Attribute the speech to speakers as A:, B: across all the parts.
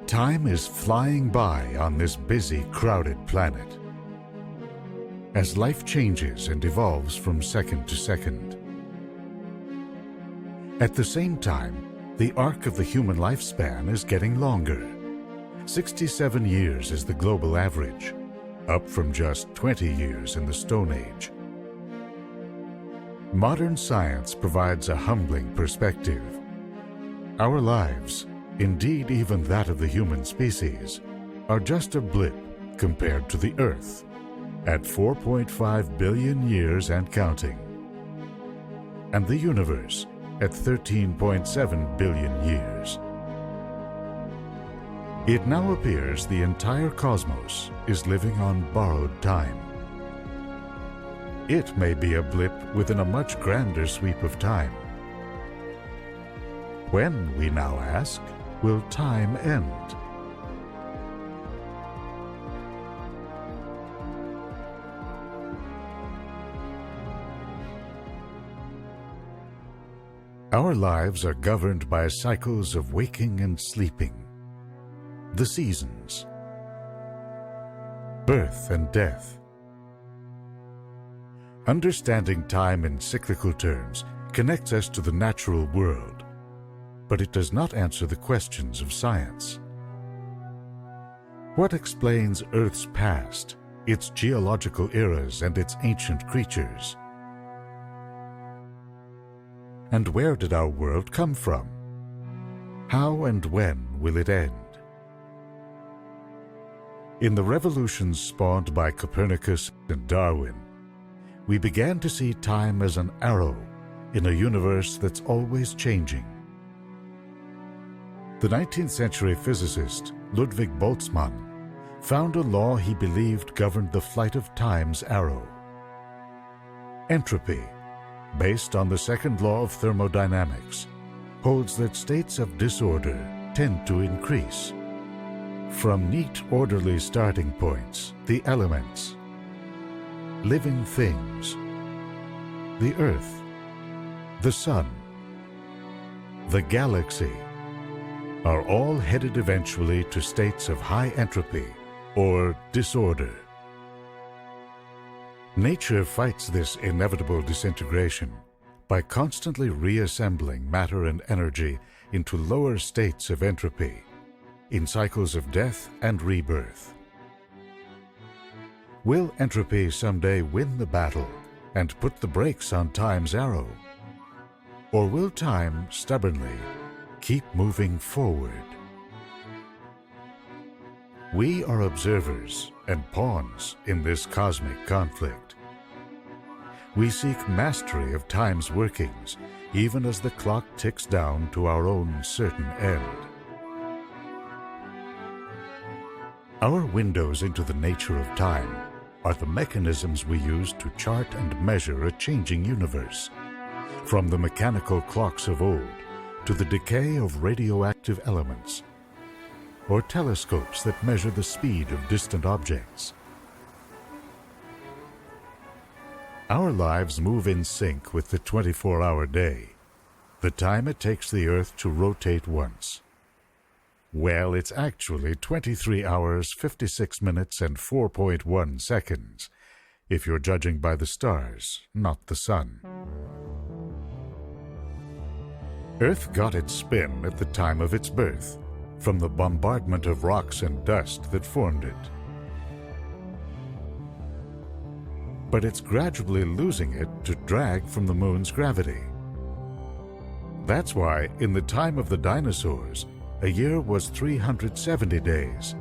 A: Time is flying by on this busy, crowded planet. As life changes and evolves from second to second. At the same time, the arc of the human lifespan is getting longer. 67 years is the global average, up from just 20 years in the Stone Age. Modern science provides a humbling perspective. Our lives, indeed even that of the human species, are just a blip compared to the Earth, at 4.5 billion years and counting, and the universe at 13.7 billion years. It now appears the entire cosmos is living on borrowed time. It may be a blip within a much grander sweep of time. When, we now ask, will time end? Our lives are governed by cycles of waking and sleeping, the seasons, birth and death. Understanding time in cyclical terms connects us to the natural world, but it does not answer the questions of science. What explains Earth's past, its geological eras, and its ancient creatures? And where did our world come from? How and when will it end? In the revolutions spawned by Copernicus and Darwin, we began to see time as an arrow in a universe that's always changing. The 19th century physicist Ludwig Boltzmann found a law he believed governed the flight of time's arrow. Entropy, based on the second law of thermodynamics, holds that states of disorder tend to increase. From neat, orderly starting points, the elements, living things, the Earth, the Sun, the galaxy, are all headed eventually to states of high entropy or disorder. Nature fights this inevitable disintegration by constantly reassembling matter and energy into lower states of entropy in cycles of death and rebirth. Will entropy someday win the battle and put the brakes on time's arrow? Or will time stubbornly keep moving forward? We are observers and pawns in this cosmic conflict. We seek mastery of time's workings, even as the clock ticks down to our own certain end. Our windows into the nature of time are the mechanisms we use to chart and measure a changing universe, from the mechanical clocks of old to the decay of radioactive elements, or telescopes that measure the speed of distant objects. Our lives move in sync with the 24-hour day, the time it takes the Earth to rotate once. Well, it's actually 23 hours, 56 minutes, and 4.1 seconds, if you're judging by the stars, not the sun. Earth got its spin at the time of its birth, from the bombardment of rocks and dust that formed it. But it's gradually losing it to drag from the moon's gravity. That's why, in the time of the dinosaurs, a year was 370 days,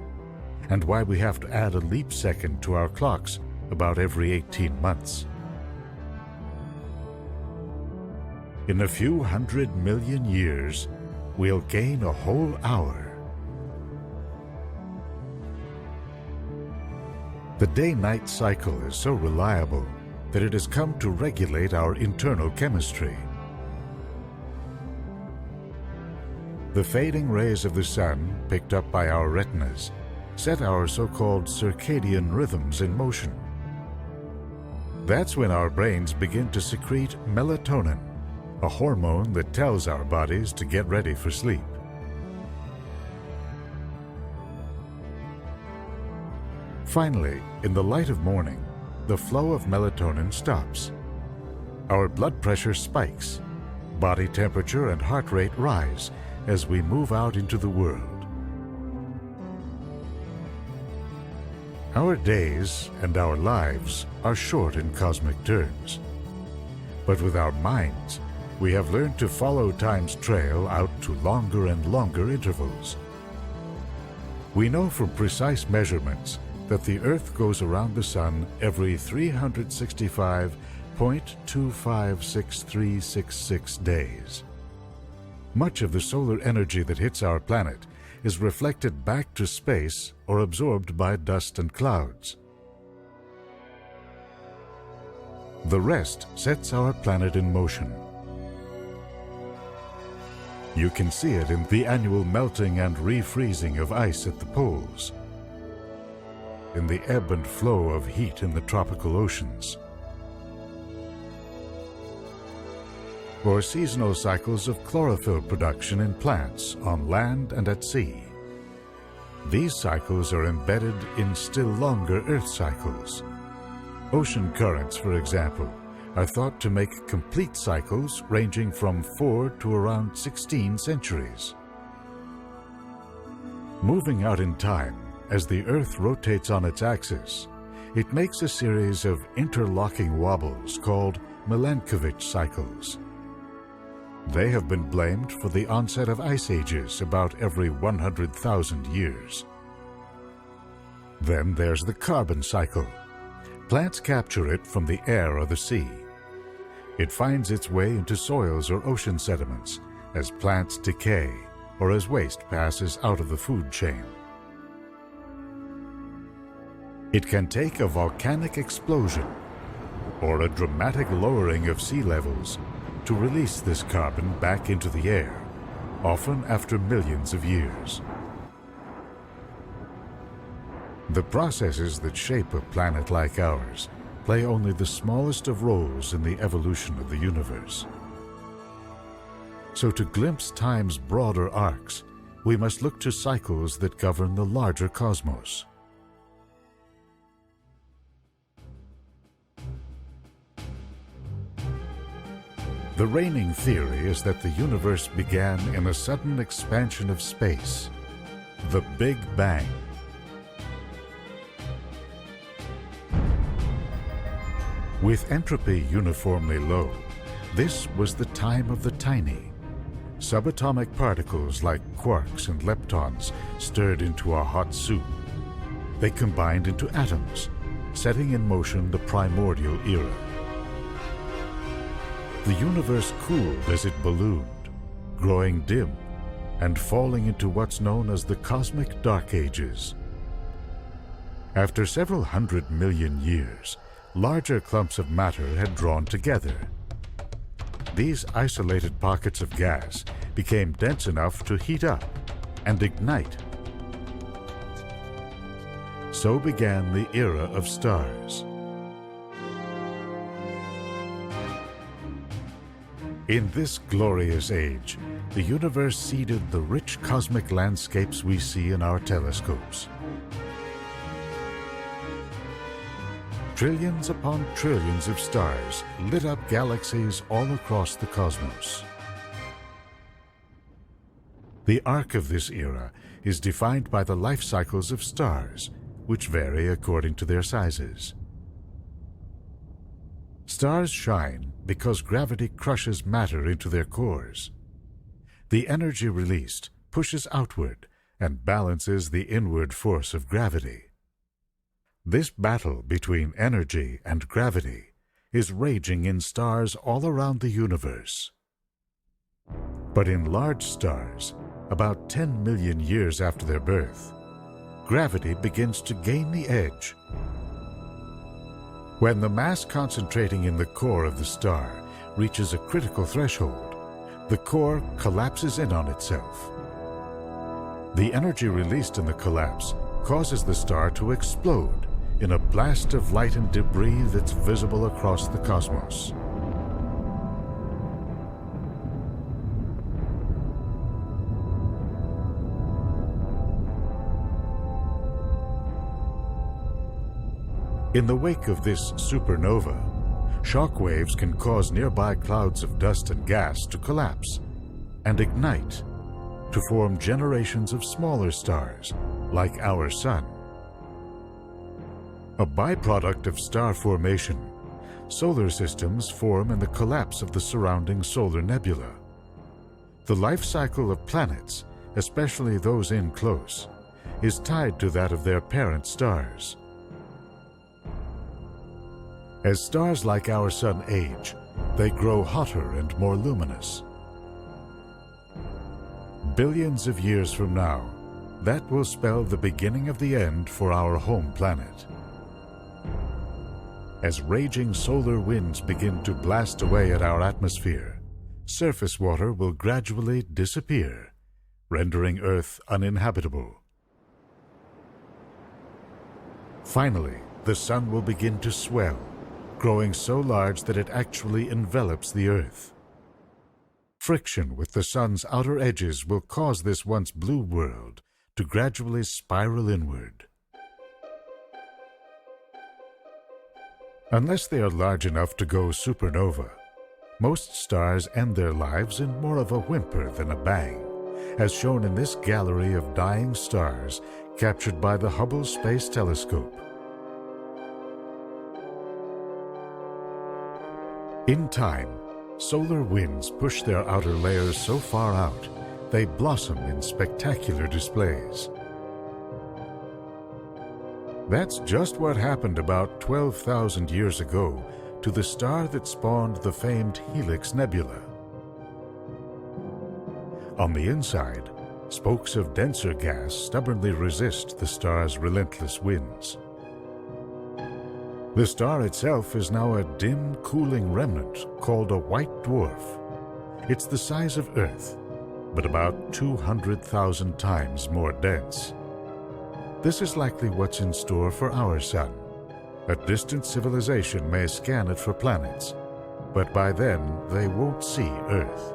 A: and why we have to add a leap second to our clocks about every 18 months. In a few 100 million years, we'll gain a whole hour. The day-night cycle is so reliable that it has come to regulate our internal chemistry. The fading rays of the sun, picked up by our retinas, set our so-called circadian rhythms in motion. That's when our brains begin to secrete melatonin, a hormone that tells our bodies to get ready for sleep. Finally, in the light of morning, the flow of melatonin stops. Our blood pressure spikes. Body temperature and heart rate rise as we move out into the world. Our days and our lives are short in cosmic terms. But with our minds, we have learned to follow time's trail out to longer and longer intervals. We know from precise measurements that the Earth goes around the Sun every 365.256366 days. Much of the solar energy that hits our planet is reflected back to space or absorbed by dust and clouds. The rest sets our planet in motion. You can see it in the annual melting and refreezing of ice at the poles, in the ebb and flow of heat in the tropical oceans, or seasonal cycles of chlorophyll production in plants on land and at sea. These cycles are embedded in still longer Earth cycles. Ocean currents, for example, are thought to make complete cycles ranging from 4 to around 16 centuries. Moving out in time, as the Earth rotates on its axis, it makes a series of interlocking wobbles called Milankovitch cycles. They have been blamed for the onset of ice ages about every 100,000 years. Then there's the carbon cycle. Plants capture it from the air or the sea. It finds its way into soils or ocean sediments as plants decay or as waste passes out of the food chain. It can take a volcanic explosion or a dramatic lowering of sea levels to release this carbon back into the air, often after millions of years. The processes that shape a planet like ours play only the smallest of roles in the evolution of the universe. So to glimpse time's broader arcs, we must look to cycles that govern the larger cosmos. The reigning theory is that the universe began in a sudden expansion of space, the Big Bang. With entropy uniformly low, this was the time of the tiny. Subatomic particles like quarks and leptons stirred into a hot soup. They combined into atoms, setting in motion the primordial era. The universe cooled as it ballooned, growing dim and falling into what's known as the cosmic dark ages. After several 100 million years, larger clumps of matter had drawn together. These isolated pockets of gas became dense enough to heat up and ignite. So began the era of stars. In this glorious age, the universe seeded the rich cosmic landscapes we see in our telescopes. Trillions upon trillions of stars lit up galaxies all across the cosmos. The arc of this era is defined by the life cycles of stars, which vary according to their sizes. Stars shine because gravity crushes matter into their cores. The energy released pushes outward and balances the inward force of gravity. This battle between energy and gravity is raging in stars all around the universe. But in large stars, about 10 million years after their birth, gravity begins to gain the edge. When the mass concentrating in the core of the star reaches a critical threshold, the core collapses in on itself. The energy released in the collapse causes the star to explode in a blast of light and debris that's visible across the cosmos. In the wake of this supernova, shock waves can cause nearby clouds of dust and gas to collapse and ignite to form generations of smaller stars like our Sun. A byproduct of star formation, solar systems form in the collapse of the surrounding solar nebula. The life cycle of planets, especially those in close, is tied to that of their parent stars. As stars like our Sun age, they grow hotter and more luminous. Billions of years from now, that will spell the beginning of the end for our home planet. As raging solar winds begin to blast away at our atmosphere, surface water will gradually disappear, rendering Earth uninhabitable. Finally, the Sun will begin to swell, growing so large that it actually envelops the Earth. Friction with the Sun's outer edges will cause this once blue world to gradually spiral inward. Unless they are large enough to go supernova, most stars end their lives in more of a whimper than a bang, as shown in this gallery of dying stars captured by the Hubble Space Telescope. In time, solar winds push their outer layers so far out, they blossom in spectacular displays. That's just what happened about 12,000 years ago to the star that spawned the famed Helix Nebula. On the inside, spokes of denser gas stubbornly resist the star's relentless winds. The star itself is now a dim, cooling remnant called a white dwarf. It's the size of Earth, but about 200,000 times more dense. This is likely what's in store for our Sun. A distant civilization may scan it for planets, but by then they won't see Earth.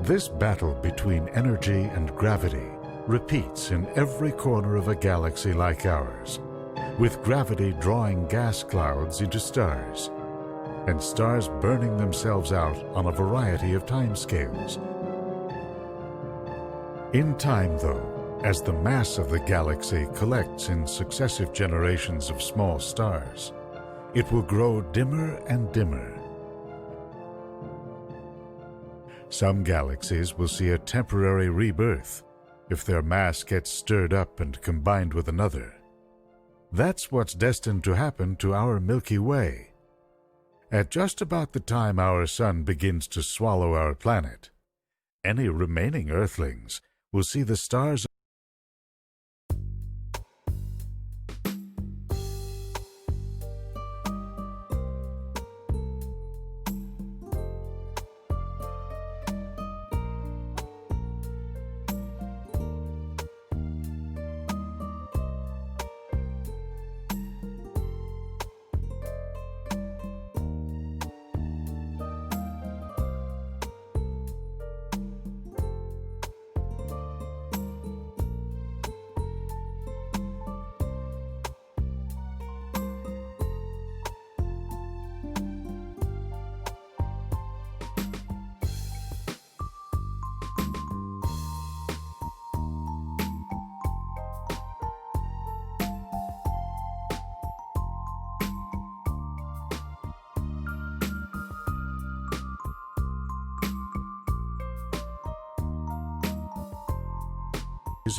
A: This battle between energy and gravity repeats in every corner of a galaxy like ours, with gravity drawing gas clouds into stars, and stars burning themselves out on a variety of timescales. In time, though, as the mass of the galaxy collects in successive generations of small stars, it will grow dimmer and dimmer. Some galaxies will see a temporary rebirth if their mass gets stirred up and combined with another. That's what's destined to happen to our Milky Way. At just about the time our Sun begins to swallow our planet, any remaining Earthlings will see the stars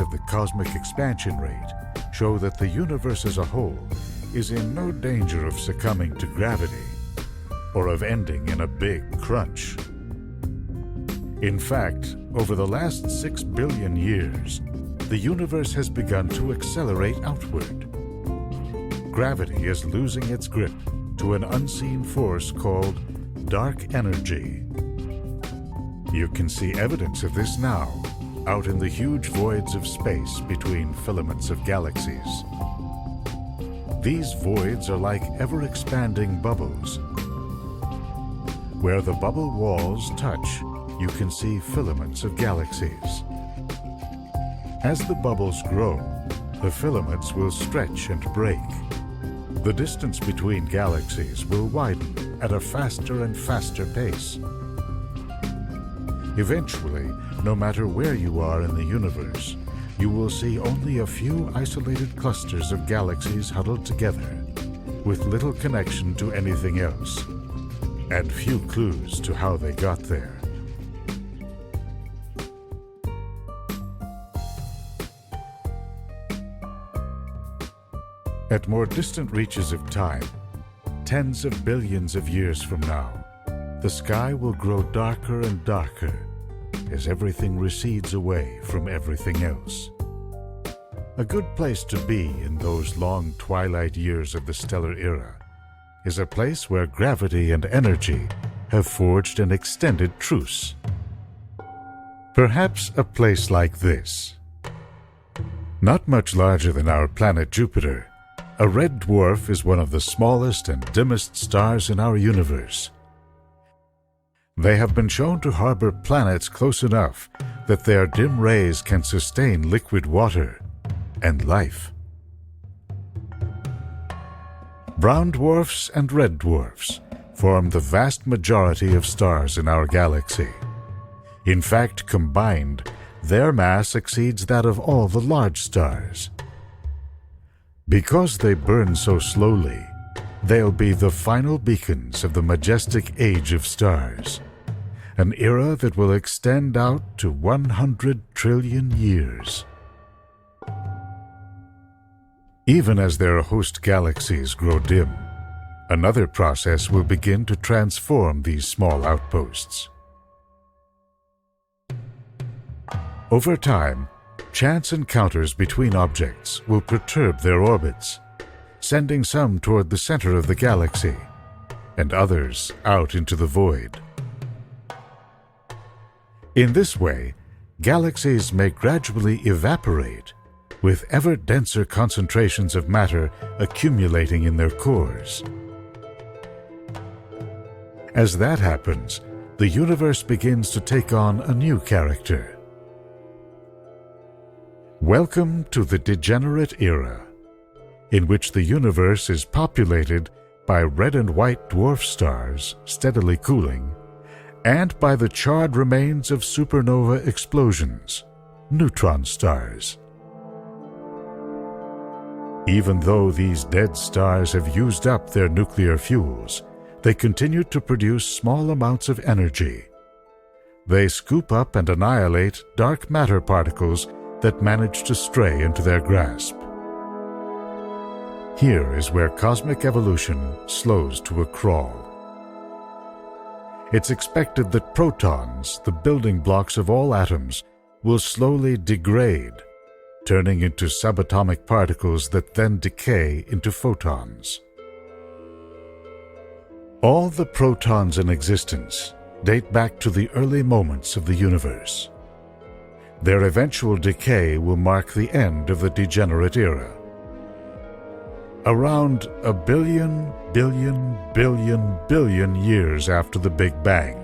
A: of the cosmic expansion rate show that the universe as a whole is in no danger of succumbing to gravity or of ending in a big crunch. In fact, over the last 6 billion years, the universe has begun to accelerate outward. Gravity is losing its grip to an unseen force called dark energy. You can see evidence of this now, out in the huge voids of space between filaments of galaxies. These voids are like ever-expanding bubbles. Where the bubble walls touch, you can see filaments of galaxies. As the bubbles grow, the filaments will stretch and break. The distance between galaxies will widen at a faster and faster pace. Eventually, no matter where you are in the universe, you will see only a few isolated clusters of galaxies huddled together, with little connection to anything else, and few clues to how they got there. At more distant reaches of time, tens of billions of years from now, the sky will grow darker and darker as everything recedes away from everything else. A good place to be in those long twilight years of the stellar era is a place where gravity and energy have forged an extended truce. Perhaps a place like this. Not much larger than our planet Jupiter, a red dwarf is one of the smallest and dimmest stars in our universe. They have been shown to harbor planets close enough that their dim rays can sustain liquid water and life. Brown dwarfs and red dwarfs form the vast majority of stars in our galaxy. In fact, combined, their mass exceeds that of all the large stars. Because they burn so slowly, they'll be the final beacons of the majestic age of stars, an era that will extend out to 100 trillion years. Even as their host galaxies grow dim, another process will begin to transform these small outposts. Over time, chance encounters between objects will perturb their orbits, sending some toward the center of the galaxy and others out into the void. In this way, galaxies may gradually evaporate, with ever denser concentrations of matter accumulating in their cores. As that happens, the universe begins to take on a new character. Welcome to the degenerate era, in which the universe is populated by red and white dwarf stars steadily cooling, and by the charred remains of supernova explosions, neutron stars. Even though these dead stars have used up their nuclear fuels, they continue to produce small amounts of energy. They scoop up and annihilate dark matter particles that manage to stray into their grasp. Here is where cosmic evolution slows to a crawl. It's expected that protons, the building blocks of all atoms, will slowly degrade, turning into subatomic particles that then decay into photons. All the protons in existence date back to the early moments of the universe. Their eventual decay will mark the end of the degenerate era. Around a billion years after the Big Bang.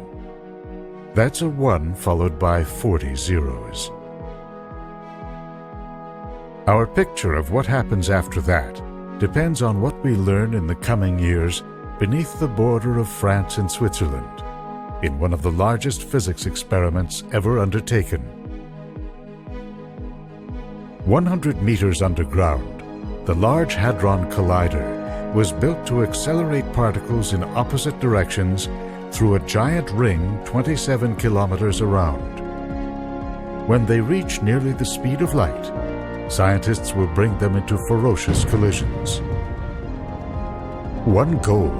A: That's a 1 followed by 40 zeros. Our picture of what happens after that depends on what we learn in the coming years beneath the border of France and Switzerland, in one of the largest physics experiments ever undertaken. 100 meters underground, the Large Hadron Collider was built to accelerate particles in opposite directions through a giant ring 27 kilometers around. When they reach nearly the speed of light, scientists will bring them into ferocious collisions. One goal: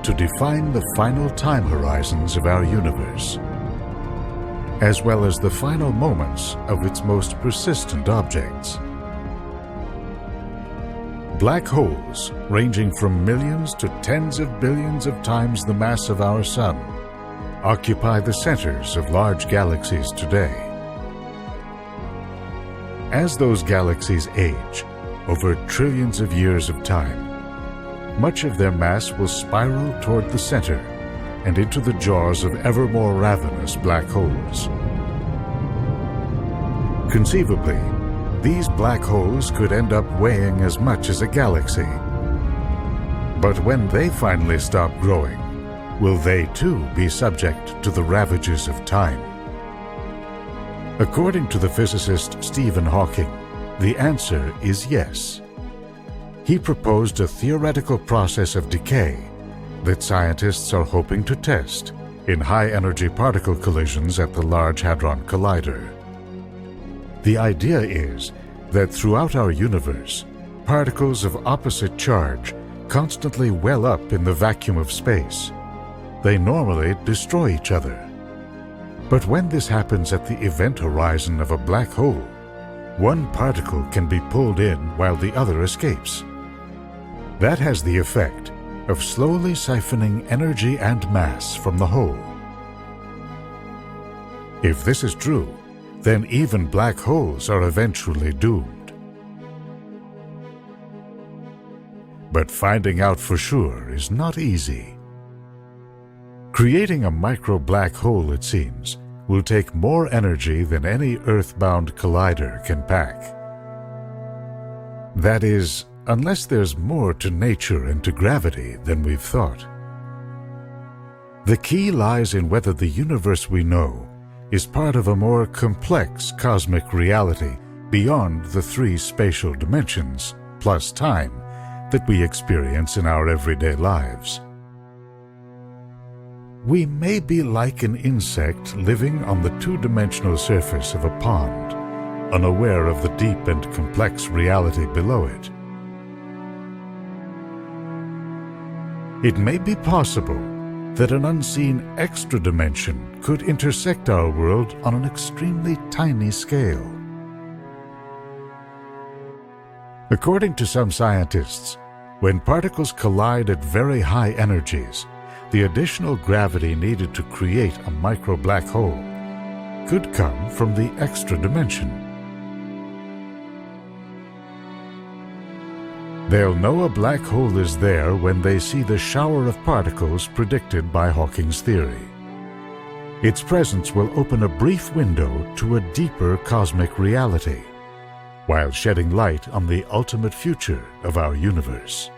A: to define the final time horizons of our universe, as well as the final moments of its most persistent objects. Black holes, ranging from millions to tens of billions of times the mass of our Sun, occupy the centers of large galaxies today. As those galaxies age, over trillions of years of time, much of their mass will spiral toward the center and into the jaws of ever more ravenous black holes. Conceivably, these black holes could end up weighing as much as a galaxy. But when they finally stop growing, will they too be subject to the ravages of time? According to the physicist Stephen Hawking, the answer is yes. He proposed a theoretical process of decay that scientists are hoping to test in high-energy particle collisions at the Large Hadron Collider. The idea is that throughout our universe, particles of opposite charge constantly well up in the vacuum of space. They normally destroy each other. But when this happens at the event horizon of a black hole, one particle can be pulled in while the other escapes. That has the effect of slowly siphoning energy and mass from the whole. If this is true, then even black holes are eventually doomed. But finding out for sure is not easy. Creating a micro-black hole, it seems, will take more energy than any Earth-bound collider can pack. That is, unless there's more to nature and to gravity than we've thought. The key lies in whether the universe we know is part of a more complex cosmic reality beyond the three spatial dimensions, plus time, that we experience in our everyday lives. We may be like an insect living on the two-dimensional surface of a pond, unaware of the deep and complex reality below it. It may be possible that an unseen extra dimension could intersect our world on an extremely tiny scale. According to some scientists, when particles collide at very high energies, the additional gravity needed to create a micro-black hole could come from the extra dimension. They'll know a black hole is there when they see the shower of particles predicted by Hawking's theory. Its presence will open a brief window to a deeper cosmic reality, while shedding light on the ultimate future of our universe.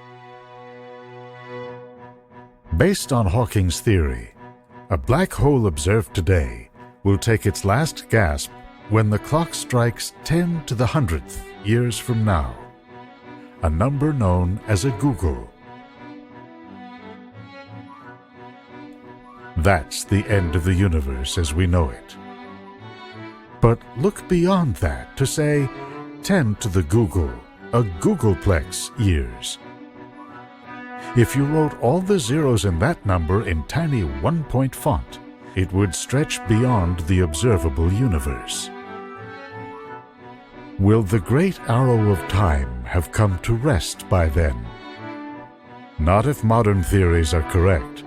A: Based on Hawking's theory, a black hole observed today will take its last gasp when the clock strikes 10 to the 100th years from now, a number known as a googol. That's the end of the universe as we know it. But look beyond that to say 10 to the googol, a googolplex years. If you wrote all the zeros in that number in tiny one-point font, it would stretch beyond the observable universe. Will the great arrow of time have come to rest by then? Not if modern theories are correct.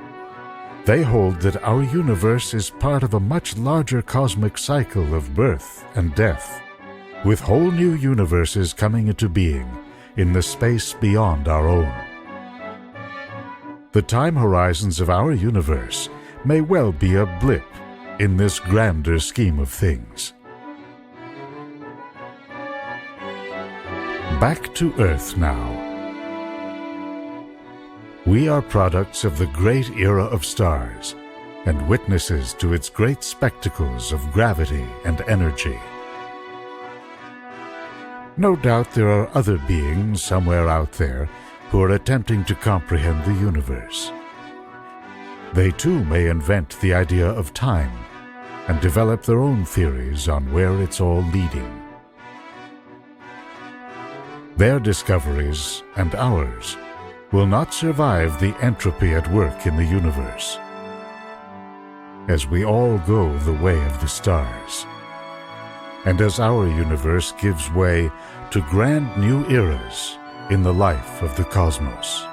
A: They hold that our universe is part of a much larger cosmic cycle of birth and death, with whole new universes coming into being in the space beyond our own. The time horizons of our universe may well be a blip in this grander scheme of things. Back to Earth now. We are products of the great era of stars and witnesses to its great spectacles of gravity and energy. No doubt there are other beings somewhere out there who are attempting to comprehend the universe. They too may invent the idea of time and develop their own theories on where it's all leading. Their discoveries and ours will not survive the entropy at work in the universe, as we all go the way of the stars, and as our universe gives way to grand new eras in the life of the cosmos.